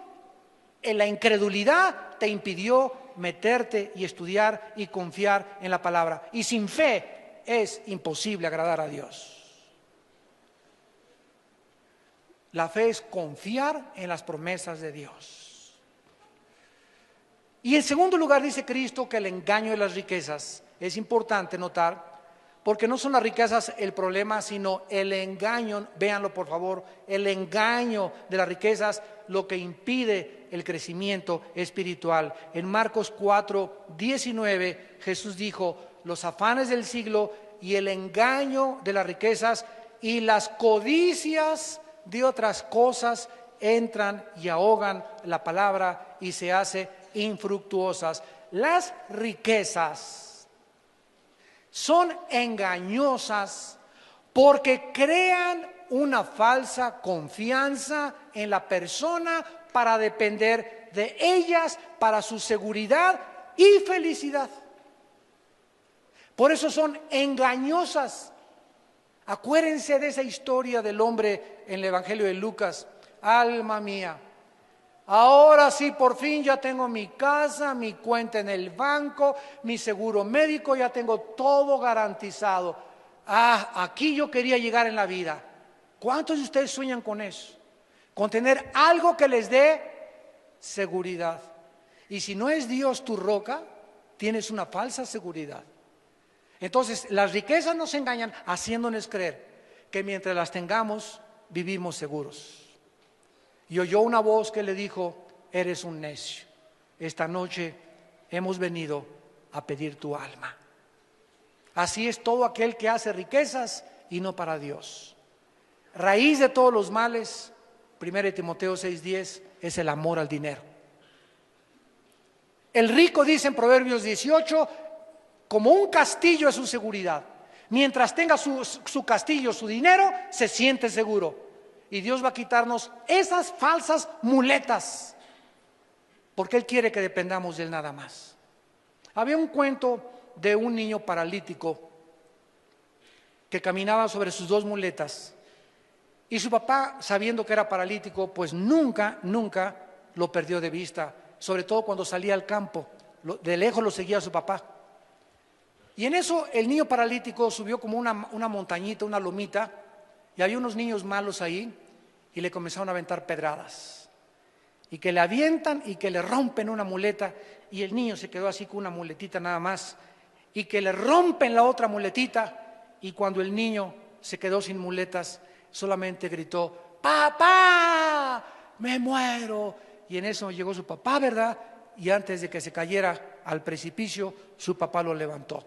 la incredulidad, te impidió meterte y estudiar y confiar en la palabra. Y sin fe es imposible agradar a Dios. La fe es confiar en las promesas de Dios. Y en segundo lugar dice Cristo que el engaño de las riquezas es importante notar, porque no son las riquezas el problema, sino el engaño. Véanlo por favor, el engaño de las riquezas, lo que impide el crecimiento espiritual. En Marcos 4:19 Jesús dijo: los afanes del siglo y el engaño de las riquezas y las codicias de otras cosas entran y ahogan la palabra y se hace infructuosas. Las riquezas son engañosas porque crean una falsa confianza en la persona para depender de ellas para su seguridad y felicidad. Por eso son engañosas. Acuérdense de esa historia del hombre en el Evangelio de Lucas. Alma mía, ahora sí, por fin ya tengo mi casa, mi cuenta en el banco, mi seguro médico, ya tengo todo garantizado. Aquí yo quería llegar en la vida. ¿Cuántos de ustedes sueñan con eso? Con tener algo que les dé seguridad. Y si no es Dios tu roca, tienes una falsa seguridad. Entonces, las riquezas nos engañan haciéndonos creer que mientras las tengamos, vivimos seguros. Y oyó una voz que le dijo: eres un necio. Esta noche hemos venido a pedir tu alma. Así es todo aquel que hace riquezas y no para Dios. Raíz de todos los males, 1 Timoteo 6:10, es el amor al dinero. El rico, dice en Proverbios 18, como un castillo es su seguridad. Mientras tenga su castillo, su dinero, se siente seguro. Y Dios va a quitarnos esas falsas muletas, porque Él quiere que dependamos de Él nada más. Había un cuento de un niño paralítico que caminaba sobre sus 2 muletas. Y su papá, sabiendo que era paralítico, pues nunca lo perdió de vista. Sobre todo cuando salía al campo, de lejos lo seguía su papá. Y en eso el niño paralítico subió como una montañita, una lomita, y había unos niños malos ahí, y le comenzaron a aventar pedradas. Y que le avientan y que le rompen una muleta, y el niño se quedó así con una muletita nada más, y que le rompen la otra muletita, y cuando el niño se quedó sin muletas, solamente gritó: ¡papá! ¡Me muero! Y en eso llegó su papá, ¿verdad? Y antes de que se cayera al precipicio, su papá lo levantó.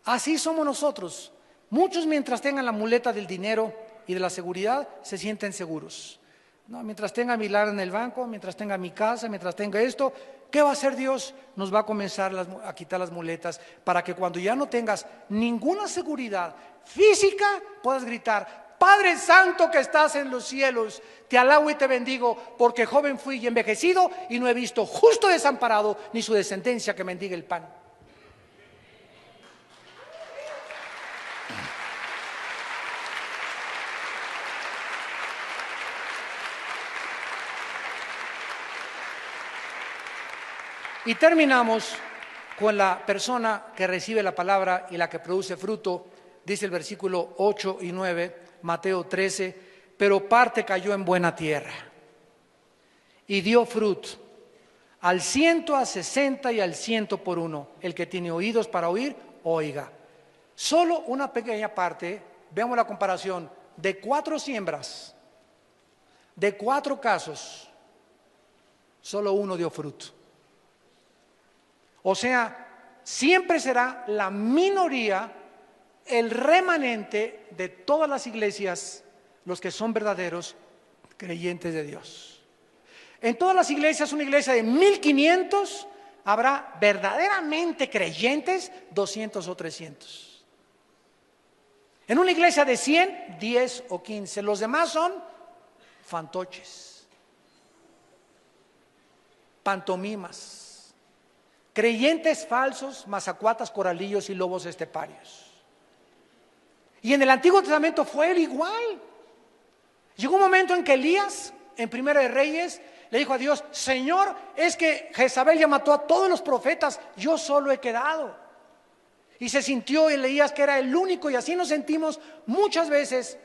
Así somos nosotros. Muchos, mientras tengan la muleta del dinero y de la seguridad, se sienten seguros. No, mientras tenga mi lana en el banco, mientras tenga mi casa, mientras tenga esto, ¿qué va a hacer Dios? Nos va a comenzar a quitar las muletas para que cuando ya no tengas ninguna seguridad física, puedas gritar: Padre Santo que estás en los cielos, te alabo y te bendigo, porque joven fui y envejecido y no he visto justo desamparado ni su descendencia que mendigue el pan. Y terminamos con la persona que recibe la palabra y la que produce fruto. Dice el versículo 8 y 9, Mateo 13, pero parte cayó en buena tierra y dio fruto al 100, a 60 y al 100 por uno. El que tiene oídos para oír, oiga. Solo una pequeña parte, veamos la comparación, de 4 siembras, de 4 casos, solo uno dio fruto. O sea, siempre será la minoría, el remanente de todas las iglesias, los que son verdaderos creyentes de Dios. En todas las iglesias, una iglesia de 1500, habrá verdaderamente creyentes 200 o 300. En una iglesia de 100, 10 o 15. Los demás son fantoches, pantomimas, creyentes falsos, mazacuatas, coralillos y lobos esteparios. Y en el Antiguo Testamento fue igual. Llegó un momento en que Elías, en Primera de Reyes, le dijo a Dios: Señor, es que Jezabel ya mató a todos los profetas, yo solo he quedado. Y se sintió Elías que era el único, y así nos sentimos muchas veces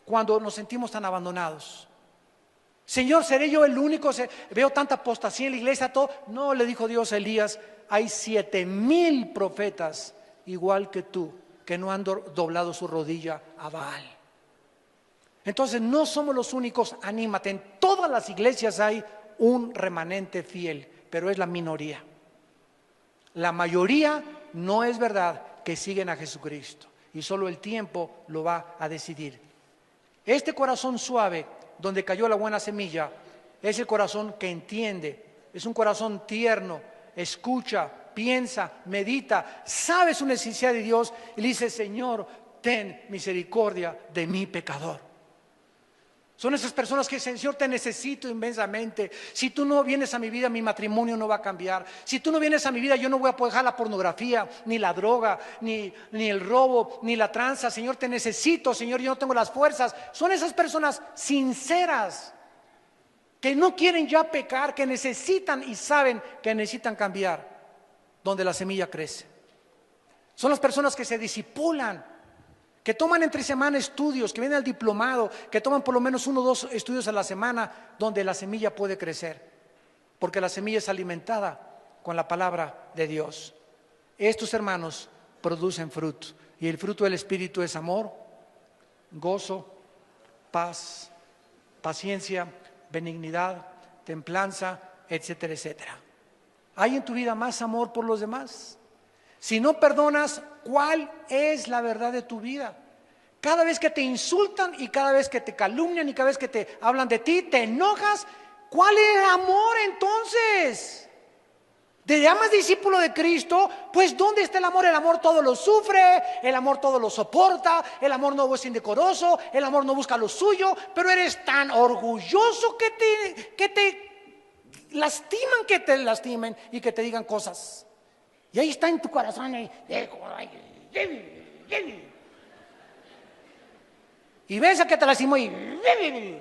cuando nos sentimos tan abandonados. Señor, ¿seré yo el único? Veo tanta apostasía en la iglesia, todo. No, le dijo Dios a Elías, hay 7000 profetas igual que tú, que no han doblado su rodilla a Baal. Entonces no somos los únicos, anímate. En todas las iglesias hay un remanente fiel, pero es la minoría. La mayoría no es verdad que siguen a Jesucristo, y solo el tiempo lo va a decidir. Este corazón suave, donde cayó la buena semilla, es el corazón que entiende, es un corazón tierno, escucha, piensa, medita, sabe su necesidad de Dios y le dice: Señor, ten misericordia de mi pecador. Son esas personas que dicen: Señor, te necesito inmensamente. Si tú no vienes a mi vida, mi matrimonio no va a cambiar. Si tú no vienes a mi vida, yo no voy a poder dejar la pornografía, ni la droga, ni el robo, ni la tranza. Señor, te necesito. Señor, yo no tengo las fuerzas. Son esas personas sinceras que no quieren ya pecar, que necesitan y saben que necesitan cambiar, donde la semilla crece. Son las personas que se disipulan, que toman entre semana estudios, que vienen al diplomado, que toman por lo menos 1 o 2 estudios a la semana, donde la semilla puede crecer, porque la semilla es alimentada con la palabra de Dios. Estos hermanos producen fruto, y el fruto del Espíritu es amor, gozo, paz, paciencia, benignidad, templanza, etcétera, etcétera. ¿Hay en tu vida más amor por los demás? Si no perdonas, ¿cuál es la verdad de tu vida? Cada vez que te insultan y cada vez que te calumnian y cada vez que te hablan de ti, te enojas. ¿Cuál es el amor entonces? ¿Te llamas discípulo de Cristo? Pues ¿dónde está el amor? El amor todo lo sufre, el amor todo lo soporta, el amor no es indecoroso, el amor no busca lo suyo, pero eres tan orgulloso que te lastiman, que te lastimen y que te digan cosas. Y ahí está en tu corazón. Y ves a que te lastimó y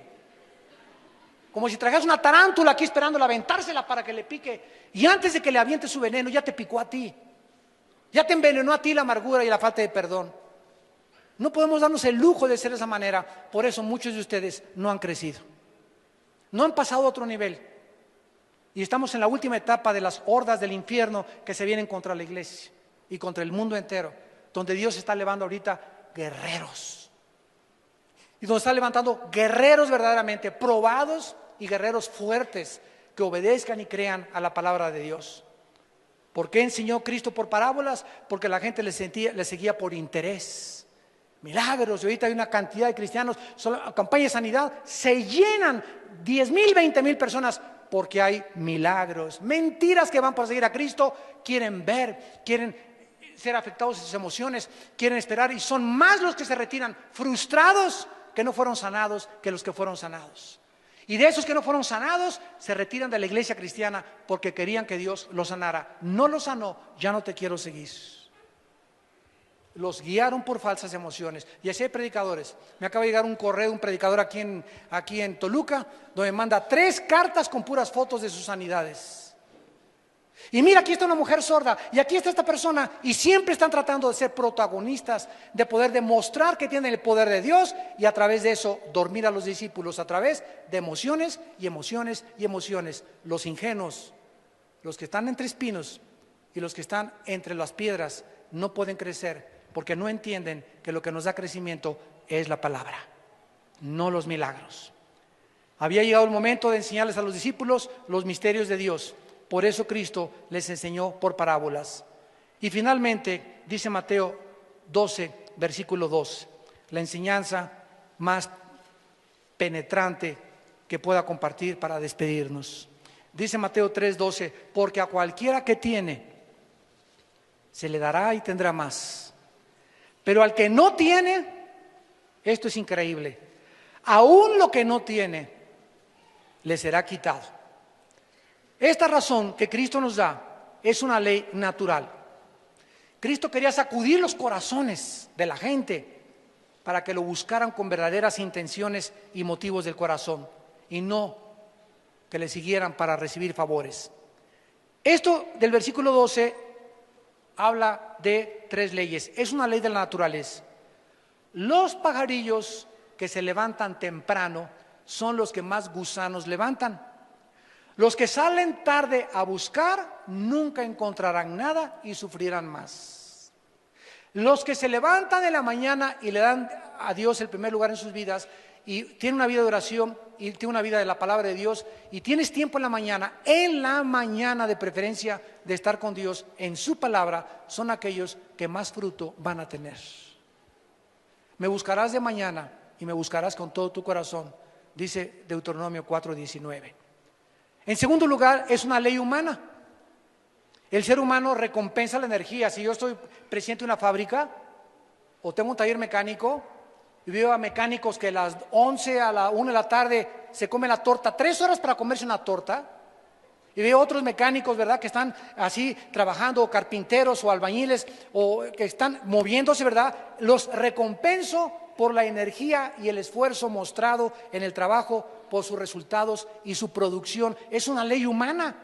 como si trajeras una tarántula aquí esperándola, aventársela para que le pique. Y antes de que le aviente su veneno, ya te picó a ti. Ya te envenenó a ti la amargura y la falta de perdón. No podemos darnos el lujo de ser de esa manera. Por eso muchos de ustedes no han crecido. No han pasado a otro nivel. Y estamos en la última etapa de las hordas del infierno que se vienen contra la iglesia y contra el mundo entero, donde Dios está levantando ahorita guerreros. Y donde está levantando guerreros verdaderamente probados y guerreros fuertes que obedezcan y crean a la palabra de Dios. ¿Por qué enseñó Cristo por parábolas? Porque la gente le seguía por interés. Milagros, y ahorita hay una cantidad de cristianos, campaña de sanidad, se llenan 10,000, 20,000 personas porque hay milagros. Mentiras que van por seguir a Cristo, quieren ver, quieren ser afectados en sus emociones, quieren esperar, y son más los que se retiran frustrados que no fueron sanados que los que fueron sanados. Y de esos que no fueron sanados se retiran de la iglesia cristiana porque querían que Dios los sanara. No los sanó, ya no te quiero seguir. Los guiaron por falsas emociones. Y así hay predicadores. Me acaba de llegar un correo de un predicador aquí en Toluca, donde manda 3 cartas con puras fotos de sus sanidades. Y mira, aquí está una mujer sorda, y aquí está esta persona, y siempre están tratando de ser protagonistas, de poder demostrar que tienen el poder de Dios, y a través de eso dormir a los discípulos, a través de emociones y emociones y emociones. Los ingenuos los que están entre espinos y los que están entre las piedras no pueden crecer porque no entienden que lo que nos da crecimiento es la palabra, no los milagros. Había llegado el momento de enseñarles a los discípulos los misterios de Dios. Por eso Cristo les enseñó por parábolas. Y finalmente, dice Mateo 12, versículo 2, la enseñanza más penetrante que pueda compartir para despedirnos. Dice Mateo 3:12, porque a cualquiera que tiene, se le dará y tendrá más. Pero al que no tiene, esto es increíble, aún lo que no tiene, le será quitado. Esta razón que Cristo nos da es una ley natural. Cristo quería sacudir los corazones de la gente para que lo buscaran con verdaderas intenciones y motivos del corazón, y no que le siguieran para recibir favores. Esto del versículo 12 habla de 3 leyes. Es una ley de la naturaleza. Los pajarillos que se levantan temprano son los que más gusanos levantan. Los que salen tarde a buscar nunca encontrarán nada y sufrirán más. Los que se levantan en la mañana y le dan a Dios el primer lugar en sus vidas y tienen una vida de oración y tienen una vida de la palabra de Dios y tienes tiempo en la mañana de preferencia de estar con Dios en su palabra, son aquellos que más fruto van a tener. Me buscarás de mañana y me buscarás con todo tu corazón, dice Deuteronomio 4:19. En segundo lugar, es una ley humana. El ser humano recompensa la energía. Si yo estoy presidente de una fábrica o tengo un taller mecánico y veo a mecánicos que a las 11 a la 1 de la tarde se comen la torta, 3 horas para comerse una torta, y veo otros mecánicos, ¿verdad?, que están así trabajando, o carpinteros o albañiles, o que están moviéndose, ¿verdad?, los recompenso por la energía y el esfuerzo mostrado en el trabajo, por sus resultados y su producción. Es una ley humana.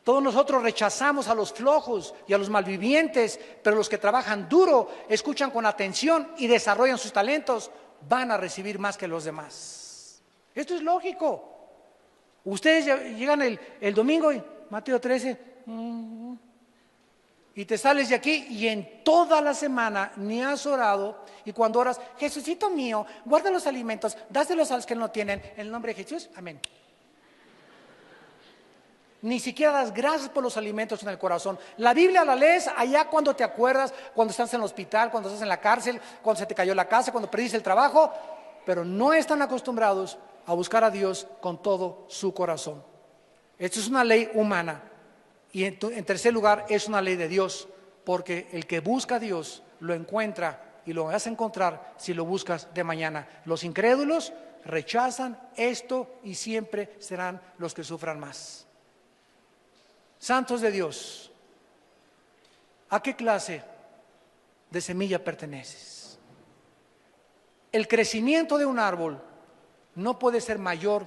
Todos nosotros rechazamos a los flojos y a los malvivientes, pero los que trabajan duro, escuchan con atención y desarrollan sus talentos, van a recibir más que los demás. Esto es lógico. Ustedes llegan el domingo y Mateo 13, y te sales de aquí y en toda la semana ni has orado, y cuando oras, Jesucito mío, guarda los alimentos, dáselos a los que no tienen, en el nombre de Jesús, amén. Ni siquiera das gracias por los alimentos en el corazón. La Biblia la lees allá cuando te acuerdas, cuando estás en el hospital, cuando estás en la cárcel, cuando se te cayó la casa, cuando perdiste el trabajo, pero no están acostumbrados a buscar a Dios con todo su corazón. Esto es una ley humana. Y en tercer lugar, es una ley de Dios, porque el que busca a Dios lo encuentra y lo vas a encontrar si lo buscas de mañana. Los incrédulos rechazan esto y siempre serán los que sufran más. Santos de Dios, ¿a qué clase de semilla perteneces? El crecimiento de un árbol no puede ser mayor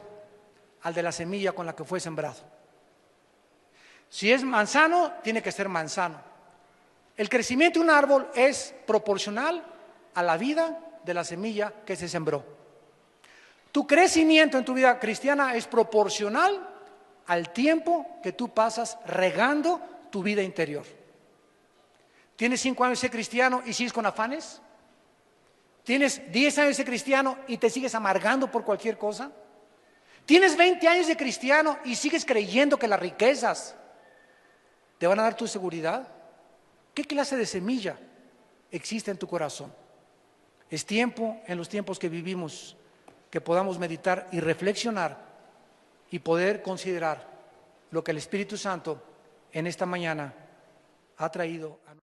al de la semilla con la que fue sembrado. Si es manzano, tiene que ser manzano. El crecimiento de un árbol es proporcional a la vida de la semilla que se sembró. Tu crecimiento en tu vida cristiana es proporcional al tiempo que tú pasas regando tu vida interior. ¿Tienes 5 años de ser cristiano y sigues con afanes? ¿Tienes 10 años de ser cristiano y te sigues amargando por cualquier cosa? ¿Tienes 20 años de cristiano y sigues creyendo que las riquezas te van a dar tu seguridad? ¿Qué clase de semilla existe en tu corazón? Es tiempo, en los tiempos que vivimos, que podamos meditar y reflexionar y poder considerar lo que el Espíritu Santo en esta mañana ha traído a nosotros.